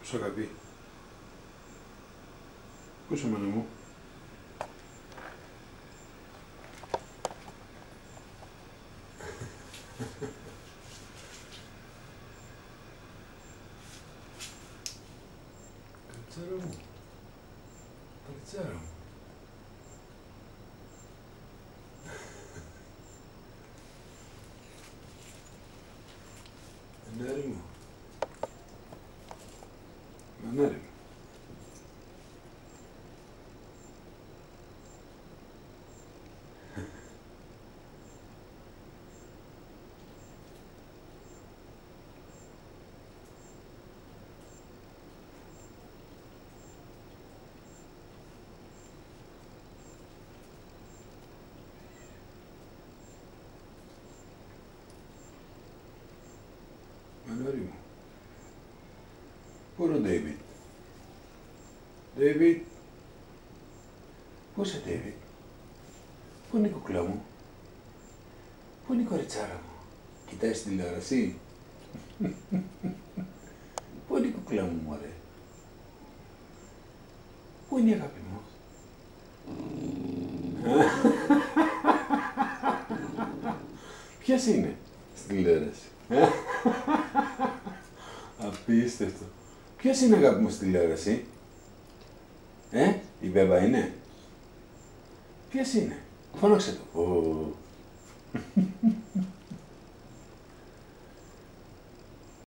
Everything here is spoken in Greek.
Πού σου αγαπεί. Πού είσαι μάνα μου. Καριτσάρα μου. Καριτσάρα μου. Μανάρι μου. Μανάρι μου. Μανάρι μου. Πού είναι ο Ντέιβιτ. Ντέιβιτ. Πού είσαι, Ντέιβιτ. Πού είναι η κουκλά μου. Πού είναι η κοριτσάρα μου. Κοιτάει στην τηλεόραση. Πού είναι η κουκλά μου, μωρέ. Πού είναι η αγάπη μου. Ποιος είναι στην τηλεόραση. Απίστευτο. Ποιος είναι, αγάπη μου, στην τηλεόραση. Η Βέβα είναι. Ποιος είναι. Φώναξε το.